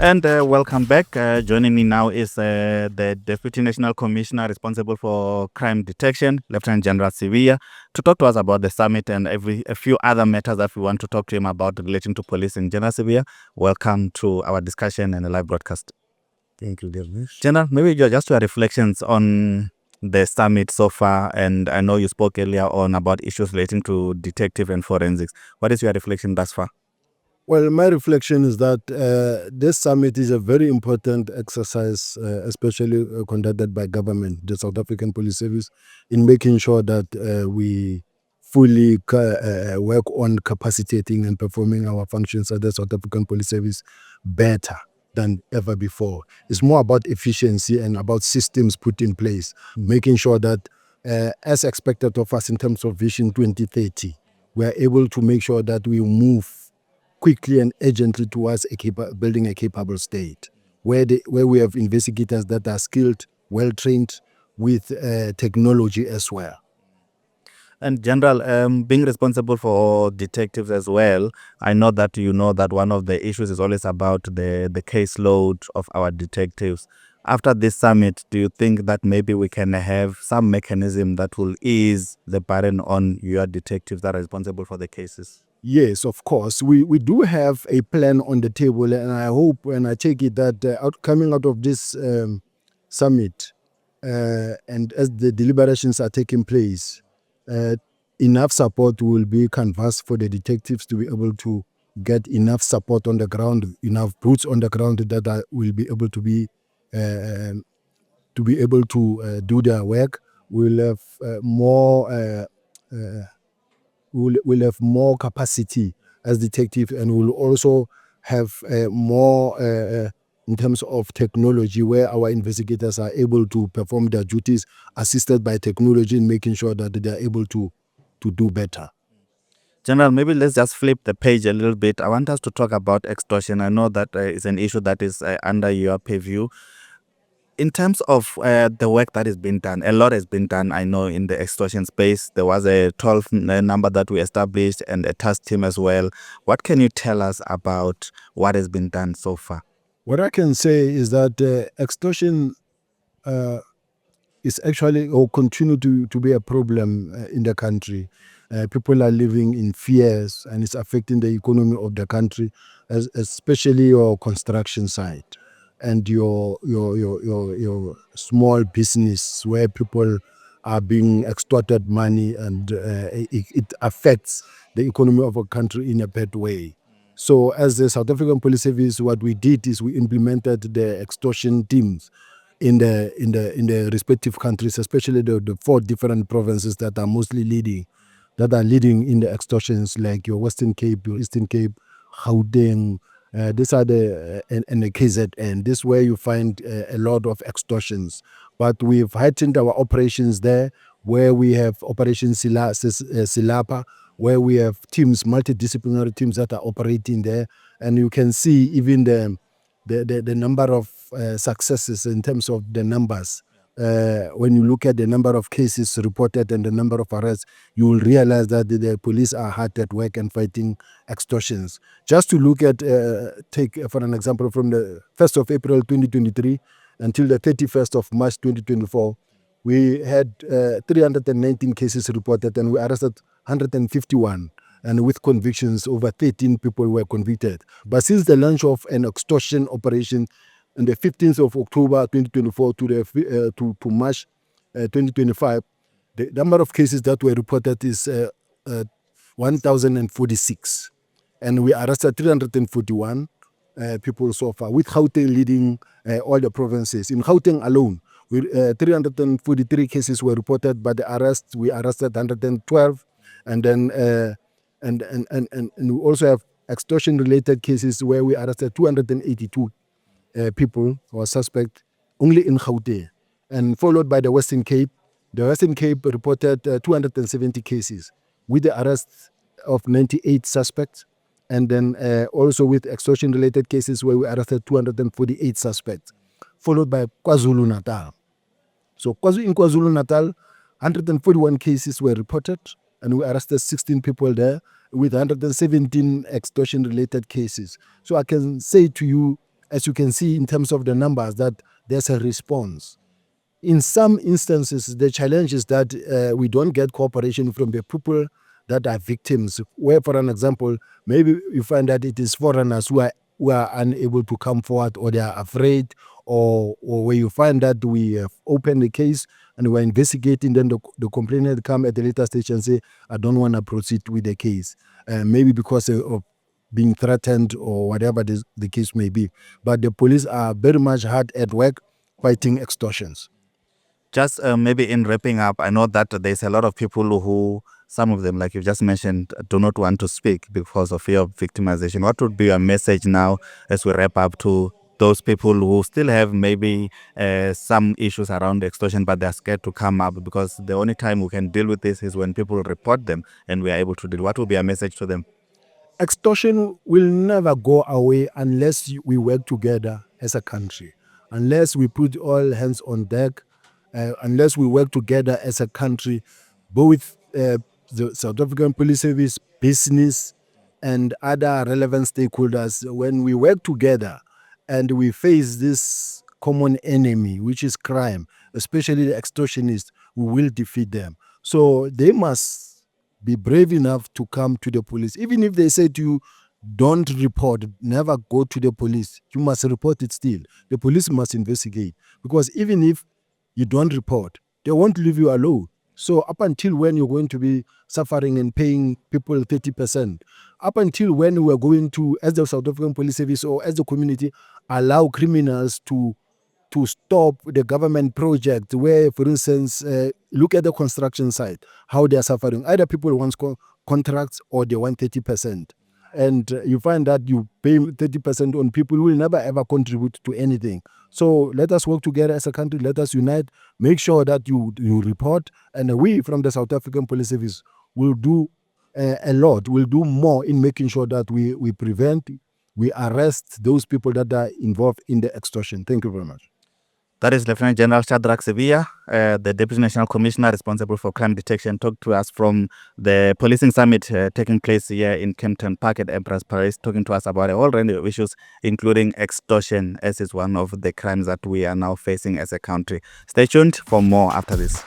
And welcome back. Joining me now is the Deputy National Commissioner responsible for crime detection, Lieutenant General Sibiya, to talk to us about the summit and a few other matters that we want to talk to him about relating to policing. General Sibiya, welcome to our discussion and the live broadcast. Thank you, David. General, maybe just your reflections on the summit so far, and I know you spoke earlier on about issues relating to detective and forensics. What is your reflection thus far? Well, my reflection is that this summit is a very important exercise, especially conducted by government, the South African Police Service, in making sure that we fully work on capacitating and performing our functions at the South African Police Service better than ever before. It's more about efficiency and about systems put in place, making sure that, as expected of us in terms of Vision 2030, we are able to make sure that we move quickly and urgently towards building a capable state, where we have investigators that are skilled, well-trained, with technology as well. And General, being responsible for detectives as well, I know that you know that one of the issues is always about the caseload of our detectives. After this summit, do you think that maybe we can have some mechanism that will ease the burden on your detectives that are responsible for the cases? Yes, of course. We do have a plan on the table, and I hope and I take it that coming out of this summit, and as the deliberations are taking place, enough support will be canvassed for the detectives to be able to get enough support on the ground, enough boots on the ground that will be able to be do their work. We'll have we'll have more capacity as detectives, and we'll also have more in terms of technology, where our investigators are able to perform their duties assisted by technology in making sure that they are able to do better. General, maybe let's just flip the page a little bit. I want us to talk about extortion. I know that is an issue that is under your purview. In terms of the work that has been done, a lot has been done, I know, in the extortion space. There was a 12 number that we established and a task team as well. What can you tell us about what has been done so far? What I can say is that extortion is actually or continue to be a problem in the country. People are living in fears, and it's affecting the economy of the country, especially your construction site and your small business, where people are being extorted money, and it affects the economy of a country in a bad way. So as the South African Police Service, what we did is we implemented the extortion teams in the respective countries, especially the 4 different provinces that are leading in the extortions, like your Western Cape, your Eastern Cape, Gauteng. These are and the KZN. This is where you find a lot of extortions. But we've heightened our operations there, where we have Operation Silapha, where we have teams, multidisciplinary teams that are operating there, and you can see even the number of successes in terms of the numbers. When you look at the number of cases reported and the number of arrests, you will realize that the police are hard at work and fighting extortions. Just to look at, take for an example, from the 1st of April 2023 until the 31st of March 2024, we had 319 cases reported, and we arrested 151. And with convictions, over 13 people were convicted. But since the launch of an extortion operation on the 15th of October 2024 to March 2025, the number of cases that were reported is 1,046. And we arrested 341 people so far, with Gauteng leading all the provinces. In Gauteng alone, 343 cases were reported, but we arrested 112, and then and we also have extortion-related cases where we arrested 282 people or suspect only in Gauteng, and followed by the Western Cape. The Western Cape reported 270 cases with the arrest of 98 suspects, and then also with extortion-related cases where we arrested 248 suspects, followed by KwaZulu-Natal. So in KwaZulu-Natal, 141 cases were reported, and we arrested 16 people there with 117 extortion-related cases. So I can say to you, as you can see in terms of the numbers, that there's a response. In some instances, the challenge is that we don't get cooperation from the people that are victims. Where, for an example, maybe you find that it is foreigners who are unable to come forward, or they are afraid, or where you find that we have opened the case and we're investigating, then the complainant come at the later stage and say, I don't want to proceed with the case, maybe because of being threatened or whatever the case may be. But the police are very much hard at work fighting extortions. Just maybe in wrapping up, I know that there's a lot of people who, some of them, like you just mentioned, do not want to speak because of fear of victimization. What would be your message now as we wrap up to those people who still have maybe some issues around extortion, but they're scared to come up because the only time we can deal with this is when people report them and we are able to deal? What would be a message to them? Extortion will never go away unless we work together as a country, unless we put all hands on deck, unless we work together as a country, both the South African Police Service, business, and other relevant stakeholders. When we work together and we face this common enemy, which is crime, especially the extortionists, we will defeat them. So they must be brave enough to come to the police. Even if they say to you, don't report, never go to the police, you must report it still. The police must investigate, because even if you don't report, they won't leave you alone. So up until when you're going to be suffering and paying people 30%, up until when we're going to, as the South African Police Service or as the community, allow criminals to stop the government project where, for instance, look at the construction site, how they are suffering. Either people want contracts or they want 30%. And you find that you pay 30% on people who will never ever contribute to anything. So let us work together as a country. Let us unite. Make sure that you report. And we from the South African Police Service will do a lot. We'll do more in making sure that we prevent, we arrest those people that are involved in the extortion. Thank you very much. That is Lieutenant General Sibiya, the Deputy National Commissioner responsible for crime detection, talked to us from the policing summit taking place here in Kempton Park at Emperor's Palace, talking to us about a whole range of issues, including extortion, as is one of the crimes that we are now facing as a country. Stay tuned for more after this.